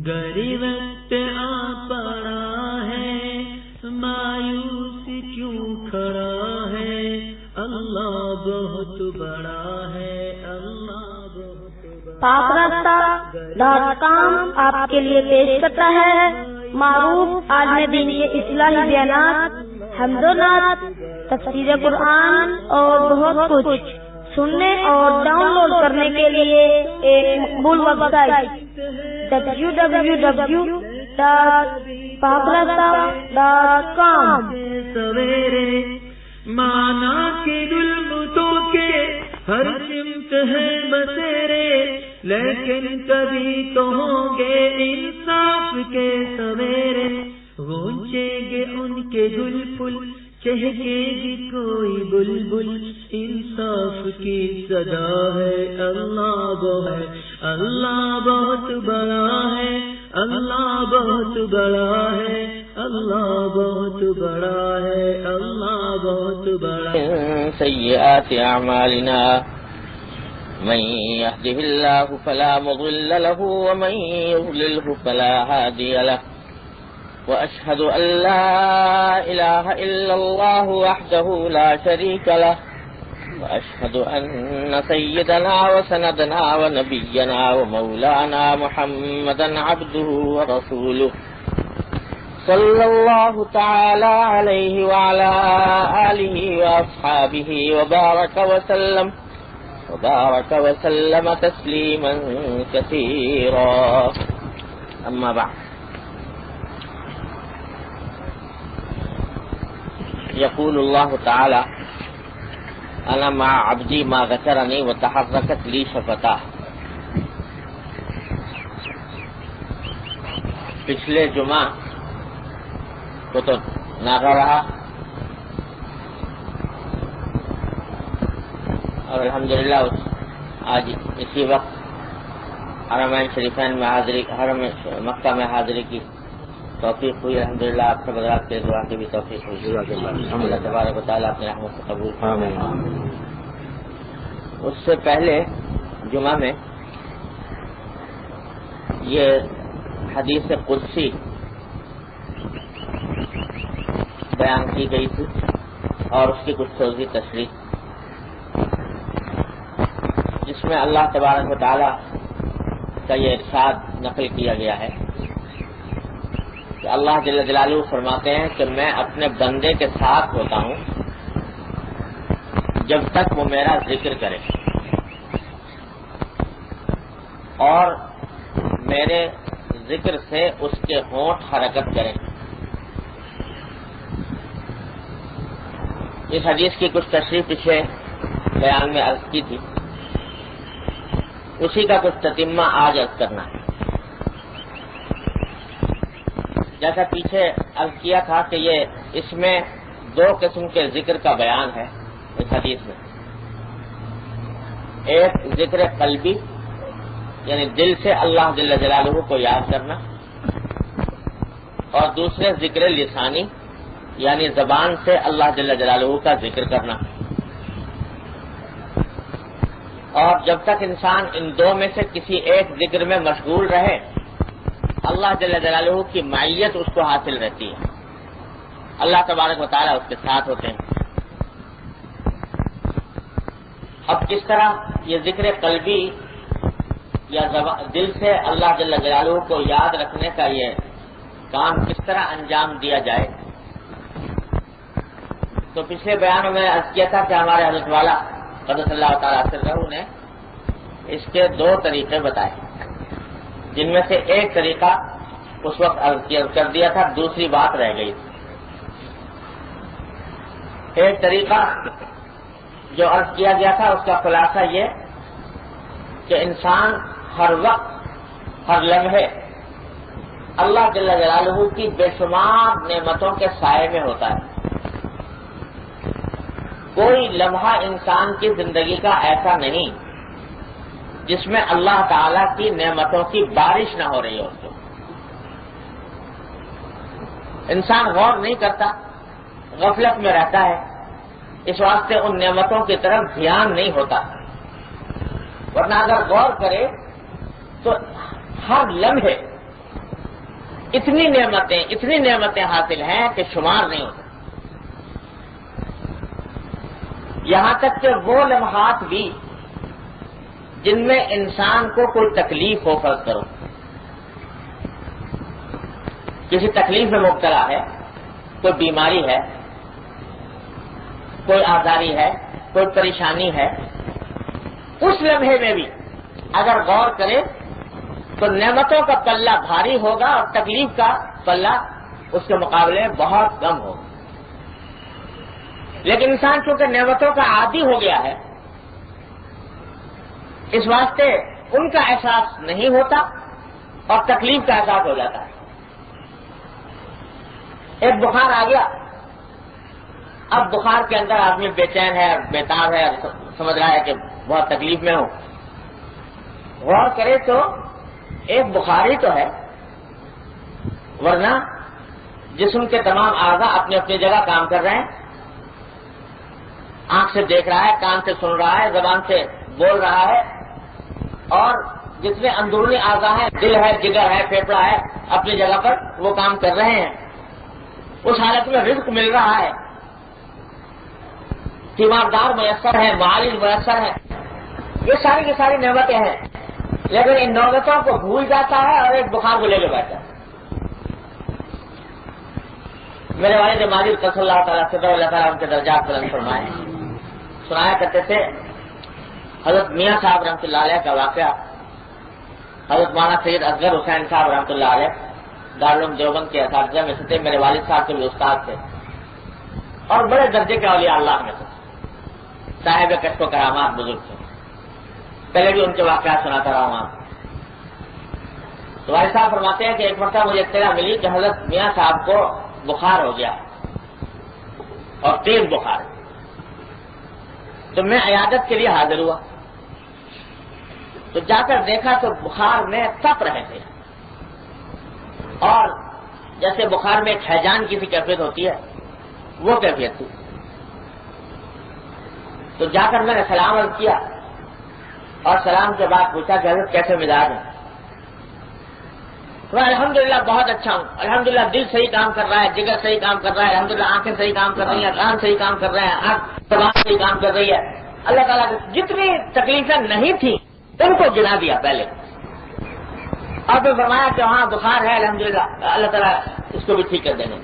گری وقت آ پڑا ہے مایوس کیوں کھڑا ہے، اللہ بہت بڑا ہے، اللہ بہت بڑا۔ پاکرستہ.com آپ کے لیے پیش کرتا ہے معروف عالم دین کے اصلاحی بیانات، حمد و نعت، تفسیر قرآن اور بہت کچھ۔ سننے اور ڈاؤن لوڈ کرنے کے لیے ایک مقبول ویب سائٹ www.pakrasta.com۔ سویرے مانا کے گلبتوں کے ہر سمت ہے بسیرے، لیکن کبھی تو ہوں گے انصاف کے سویرے، گونجیں گے ان کے گل پھول، چہکے گی کوئی بلبل، انصاف کی صدا ہے، اللہ وہ ہے، اللہ بہت بڑا ہے، اللہ بہت بڑا ہے، اللہ بہت بڑا ہے، اللہ بہت بڑا ہے۔ سیئات اعمالنا من يهده الله فلا مضل له ومن يضلله فلا هادي له، وأشهد أن لا إله إلا الله وحده لا شريك له، وأشهد أن سيدنا وسندنا ونبينا ومولانا محمدا عبده ورسوله صلى الله تعالى عليه وعلى آله وأصحابه وبارك وسلم تسليما كثيرا، أما بعد۔ يقول الله تعالى: أنا مع عبدي ما ذكرني وتحركت لي شفتاه۔ پچھلے جمعہ کو تو ناغہ رہا اور الحمدللہ آج اسی وقت حرمین شریفین میں حاضری، حرم مکہ میں حاضری کی توفیق ہوئی، الحمدللہ۔ آپ سب حضرات کے دعا کی بھی توفیق ہوئی، اللہ تبارک و تعالیٰ اپنے رحمت سے قبول فرمائے۔ اس سے پہلے جمعہ میں یہ حدیث قدسی بیان کی گئی تھی اور اس کی کچھ توضیح تشریح، جس میں اللہ تبارک و تعالیٰ کا یہ ارشاد نقل کیا گیا ہے کہ اللہ جل جلالہ فرماتے ہیں کہ میں اپنے بندے کے ساتھ ہوتا ہوں جب تک وہ میرا ذکر کرے اور میرے ذکر سے اس کے ہونٹ حرکت کریں۔ اس حدیث کی کچھ تشریح پچھلے بیان میں عرض کی تھی، اسی کا کچھ تتمہ آج عرض کرنا ہے۔ جیسا پیچھے عرض کیا تھا کہ یہ اس میں دو قسم کے ذکر کا بیان ہے اس حدیث میں، ایک ذکر قلبی یعنی دل سے اللہ جل جلالہ کو یاد کرنا، اور دوسرے ذکر لسانی یعنی زبان سے اللہ جل جلالہ کا ذکر کرنا۔ اور جب تک انسان ان دو میں سے کسی ایک ذکر میں مشغول رہے، اللہ جل جلالہ کی معیت اس کو حاصل رہتی ہے، اللہ تبارک و تعالیٰ اس کے ساتھ ہوتے ہیں۔ اب کس طرح یہ ذکر قلبی یا دل سے اللہ جل جلالہ کو یاد رکھنے کا یہ کام کس طرح انجام دیا جائے، تو پچھلے بیانوں میں عرض کیا تھا کہ ہمارے حضرت والا قدس اللہ تعالیٰ سرہ نے اس کے دو طریقے بتائے، جن میں سے ایک طریقہ اس وقت عرض کر دیا تھا، دوسری بات رہ گئی تھی۔ ایک طریقہ جو عرض کیا گیا تھا اس کا خلاصہ یہ کہ انسان ہر وقت ہر لمحے اللہ جل جلالہ کی بے شمار نعمتوں کے سائے میں ہوتا ہے۔ کوئی لمحہ انسان کی زندگی کا ایسا نہیں جس میں اللہ تعالی کی نعمتوں کی بارش نہ ہو رہی ہو۔ انسان غور نہیں کرتا، غفلت میں رہتا ہے، اس واسطے ان نعمتوں کی طرف دھیان نہیں ہوتا، ورنہ اگر غور کرے تو ہر لمحے اتنی نعمتیں حاصل ہیں کہ شمار نہیں ہوتے. یہاں تک کہ وہ لمحات بھی جن میں انسان کو کوئی تکلیف ہو، فرض کرو کسی تکلیف میں مبتلا ہے، کوئی بیماری ہے، کوئی آزاری ہے، کوئی پریشانی ہے، اس لمحے میں بھی اگر غور کرے تو نعمتوں کا پلہ بھاری ہوگا اور تکلیف کا پلہ اس کے مقابلے میں بہت کم ہوگا. لیکن انسان چونکہ نعمتوں کا عادی ہو گیا ہے، اس واسطے ان کا احساس نہیں ہوتا اور تکلیف کا احساس ہو جاتا ہے. ایک بخار آ گیا، اب بخار کے اندر آدمی بے چین ہے، بیتاب ہے، سمجھ رہا ہے کہ بہت تکلیف میں ہوں. غور کرے تو ایک بخار ہی تو ہے، ورنہ جسم کے تمام اعضاء اپنی اپنی جگہ کام کر رہے ہیں. آنکھ سے دیکھ رہا ہے، کان سے سن رہا ہے، زبان سے بول رہا ہے، اور جتنے اندرونی اعضاء ہیں، دل ہے، جگر ہے، پھیپڑا ہے، اپنی جگہ پر وہ کام کر رہے ہیں. اس حالت میں رزق مل رہا ہے، تیماردار میسر ہے، معالج میسر ہے، یہ ساری کی ساری نعمتیں ہیں. لیکن ان نعمتوں کو بھول جاتا ہے اور ایک بخار کو لے کے بیٹھتا ہے. میرے والد ماجد صلی اللہ تعالیٰ سے اللہ تعالیٰ ان کے درجات بلند فرمائے، سنایا کرتے تھے حضرت میاں صاحب رحمۃ اللہ علیہ کا واقعہ. حضرت مولانا سید اصغر حسین صاحب رحمۃ اللہ علیہ دارالعلوم دیوبند کے اساتذہ میں سے تھے. میرے والد صاحب کے بھی استاد تھے اور بڑے درجے کے اولیاء اللہ میں سے، صاحب کشف و کرامات بزرگ تھے. پہلے بھی ان کے واقعات سناتا رہا ہوں. تو والد صاحب فرماتے ہیں کہ ایک مرتبہ مجھے اطلاع ملی کہ حضرت میاں صاحب کو بخار ہو گیا اور تیز بخار. تو میں عیادت کے لیے حاضر ہوا، تو جا کر دیکھا تو بخار میں تپ رہے تھے، اور جیسے بخار میں ایک ہیجان کی سی کیفیت ہوتی ہے وہ کیفیت تھی. تو جا کر میں نے سلام عرض کیا اور سلام کے بعد پوچھا کہ حضرت کیسے مزاج ہیں؟ تو الحمدللہ بہت اچھا ہوں، الحمدللہ دل صحیح کام کر رہا ہے، جگر صحیح کام کر رہا ہے، الحمدللہ آنکھیں صحیح کام کر رہی ہیں، کان صحیح کام کر رہے ہیں، آنکھ زبان صحیح کام کر رہی ہے. اللہ تعالیٰ کی جتنی تکلیفیں نہیں تھیں ان کو گنا دیا پہلے، اور پھر فرمایا کہ وہاں بخار ہے، الحمدللہ اللہ تعالیٰ اس کو بھی ٹھیک کر دیں گے.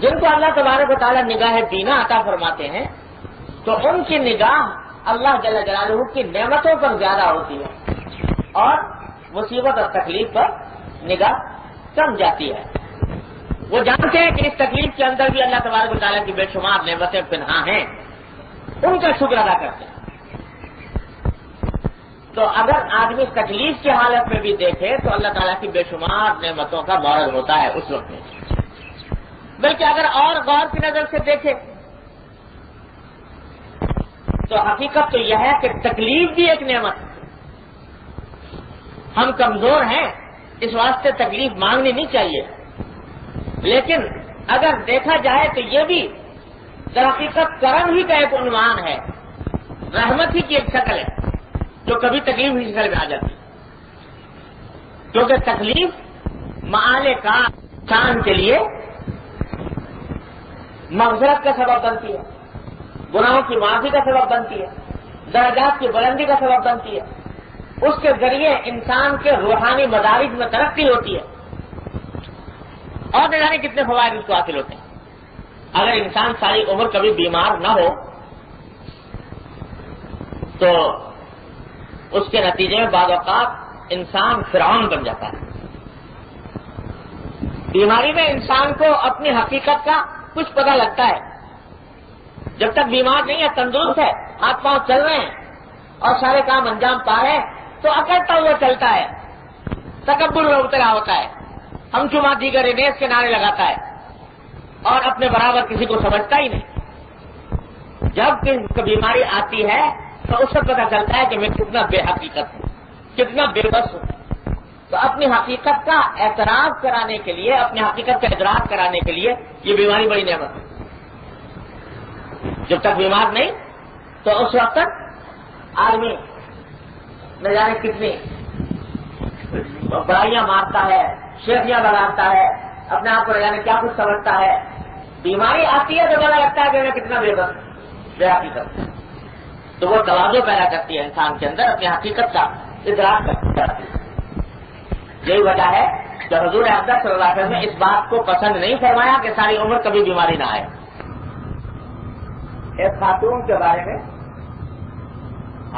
جن کو اللہ تبارک و تعالیٰ نگاہ بینا عطا فرماتے ہیں تو ان کی نگاہ اللہ جل جلالہ کی نعمتوں پر زیادہ ہوتی ہے اور مصیبت اور تکلیف پر نگاہ کم جاتی ہے. وہ جانتے ہیں کہ اس تکلیف کے اندر بھی اللہ تبارک و تعالیٰ کی بے شمار نعمتیں پنہاں ہیں، ان کا شکر ادا کرتے ہیں. تو اگر آدمی تکلیف کی حالت میں بھی دیکھے تو اللہ تعالیٰ کی بے شمار نعمتوں کا مورد ہوتا ہے اس وقت میں. بلکہ اگر اور غور کی نظر سے دیکھے تو حقیقت تو یہ ہے کہ تکلیف بھی ایک نعمت ہے. ہم کمزور ہیں، اس واسطے تکلیف مانگنی نہیں چاہیے، لیکن اگر دیکھا جائے تو یہ بھی در حقیقت کرم ہی کا ایک عنوان ہے، رحمت ہی کی ایک شکل ہے جو کبھی تکلیف کی شکل میں آ جاتی ہے. کیونکہ تکلیف معالے کا انسان کے لیے مغفرت کا سبب بنتی ہے، گناہوں کی معافی کا سبب بنتی ہے، درجات کی بلندی کا سبب بنتی ہے. اس کے ذریعے انسان کے روحانی مدارج میں ترقی ہوتی ہے اور نہ جانے کتنے فوائد اس کو حاصل ہوتے ہیں. اگر انسان ساری عمر کبھی بیمار نہ ہو تو اس کے نتیجے میں بعض اوقات انسان فرعون بن جاتا ہے. بیماری میں انسان کو اپنی حقیقت کا کچھ پتہ لگتا ہے. جب تک بیمار نہیں ہے، تندرست ہے، ہاتھ پاؤں چل رہے ہیں اور سارے کام انجام پا رہے ہیں تو اکڑتا ہوا چلتا ہے، تکبر میں ابتلا ہوتا ہے، ہم چما دیگر انیس کے نعرے لگاتا ہے اور اپنے برابر کسی کو سمجھتا ہی نہیں. جب بیماری آتی ہے تو اس سے پتہ چلتا ہے کہ میں کتنا بے حقیقت ہوں، کتنا بے بس ہوں. تو اپنی حقیقت کا اعتراف کرانے کے لیے، اپنی حقیقت کا ادراک کرانے کے لیے یہ بیماری بڑی نعمت ہے. جب تک بیمار نہیں تو اس وقت تک آدمی نہ جانے کتنی برائیاں مارتا ہے، شیخیاں بناتا ہے، اپنے آپ کو یعنی کیا کچھ سمجھتا ہے. بیماری آتی ہے تو پتا لگتا ہے کہ میں کتنا بے حقیقت. تو وہ تواضع پیدا کرتی ہے انسان کے اندر، اپنی حقیقت کا ادراک کرتی ہے. یہی وجہ ہے کہ حضور اقدس صلی اللہ علیہ وسلم نے اس بات کو پسند نہیں فرمایا کہ ساری عمر کبھی بیماری نہ آئے. ایک خاتون کے بارے میں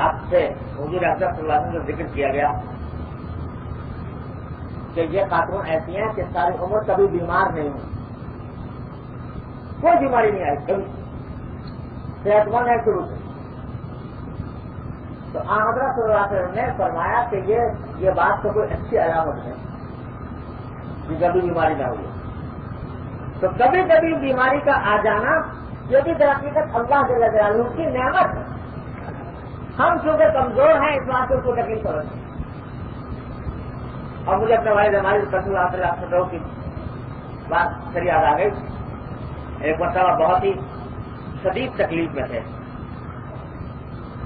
آپ سے حضور اقدس صلی اللہ علیہ وسلم کا ذکر کیا گیا کہ یہ خاتون ایسی ہیں کہ ساری عمر کبھی بیمار نہیں ہوئی، کوئی بیماری نہیں آئی، کبھی صحت مند ہے شروع سے. تو حضرت صلی اللہ علیہ وسلم نے فرمایا کہ یہ بات تو کوئی اچھی علامت ہے کہ کبھی بیماری نہ ہوئی. تو کبھی کبھی بیماری کا آ جانا یہ بھی در حقیقت اللہ جل جلالہ کی نعمت ہے. ہم چونکہ کمزور ہیں اس بات سے اس کو تکلیف ہو رہی ہے. اور مجھے اپنے والد ہماری رسول اللہ صلی اللہ علیہ وسلم کی بات پھر یاد آ گئی. ایک مرتبہ بہت ہی شدید تکلیف میں تھے،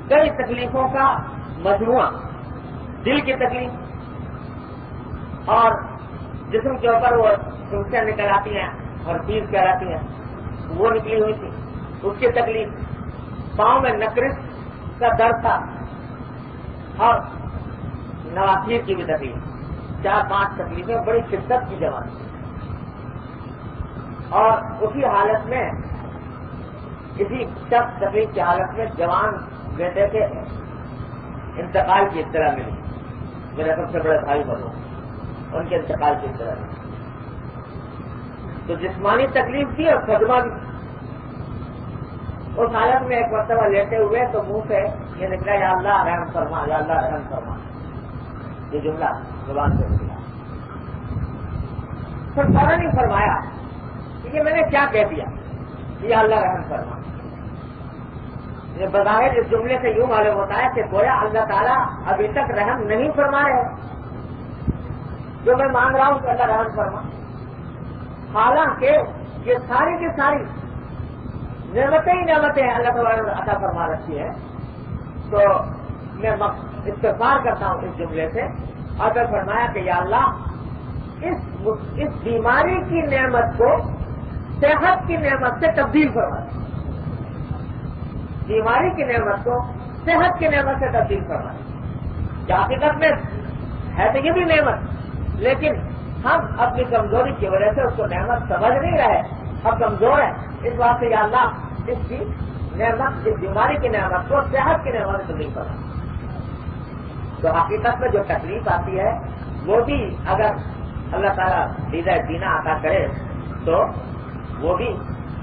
کئی تکلیفوں کا مجموعہ، دل کی تکلیف اور جسم کے اوپر وہ سنسیاں نکل آتی ہیں اور پیس کہلاتی ہیں وہ نکلی ہوئی تھی، اس کی تکلیف، پاؤں میں نکرس کا درد تھا اور نواسیر کی بھی تکلیف. 4-5 تکلیفیں بڑی شدت کی جمع تھی. اور اسی حالت میں، اسی سخت تکلیف کی حالت میں جوان بیٹے کے انتقال کی اطلاع ملی. میرے سب سے بڑے بھائی بہنوں ان کے انتقال کی اطلاع ملی. تو جسمانی تکلیف تھی اور صدمہ بھی. اس حالت میں ایک مرتبہ لیتے ہوئے تو منہ سے یہ نکلا یا اللہ رحم فرما، یا اللہ رحم فرما، یہ جملہ زبان سے نکلا. پھر فوراً ہی فرمایا کہ یہ میں نے کیا کہہ دیا، یا اللہ رحم فرما. یہ بظاہر اس جملے سے یوں معلوم ہوتا ہے کہ گویا اللہ تعالیٰ ابھی تک رحم نہیں فرما رہے. جو میں مانگ رہا ہوں کہ اللہ رحم فرما، حالانکہ یہ ساری کی ساری نعمتیں ہی نعمتیں اللہ تعالیٰ نے عطا فرما رکھی ہے. تو میں استغفار کرتا ہوں اس جملے سے اور پھر فرمایا کہ یا اللہ اس بیماری کی نعمت کو صحت کی نعمت سے تبدیل فرما. بیماری کی نعمت کو صحت کی نعمت سے تبدیل کرنا. حقیقت میں ہے تو یہ بھی نعمت، لیکن ہم اپنی کمزوری کی وجہ سے اس کو نعمت سمجھ نہیں رہے، ہم کمزور ہیں. اس بات سے یا اللہ اس کی نعمت، اس بیماری کی نعمت کو صحت کی نعمت سے تبدیل کرنا. تو حقیقت میں جو تکلیف آتی ہے وہ بھی اگر اللہ تعالیٰ دیدہ دینا عطا کرے تو وہ بھی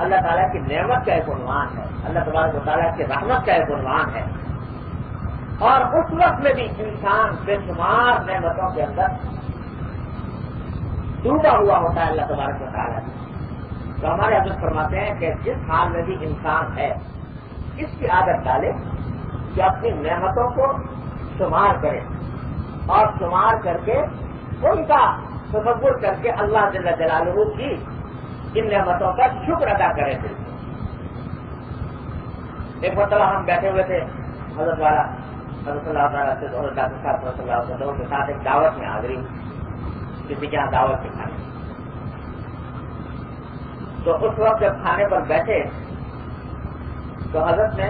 اللہ تعالیٰ کی نعمت کا ایک عنوان ہے، اللہ تبارک و تعالیٰ کی رحمت کا ایک عنوان ہے. اور اس وقت میں بھی انسان بے شمار نعمتوں کے اندر ڈوبا ہوا ہوتا ہے اللہ تبارک و تعالیٰ. تو ہمارے حضرت فرماتے ہیں کہ جس حال میں بھی انسان ہے اس کی عادت ڈالے کہ اپنی نعمتوں کو شمار کرے اور شمار کر کے ان کا تصور کر کے اللہ جل جلالہ کی ان نعمتوں کا شکر ادا کریں. ایک مرتبہ ہم بیٹھے ہوئے تھے حضرت والا حضرت اللہ تعالیٰ سے اور ڈاکٹر صاحب صلی اللہ علیہ وسلم کے ساتھ ایک دعوت میں حاضری، کسی کے یہاں دعوت کے کھانے. تو اس وقت جب کھانے پر بیٹھے تو حضرت نے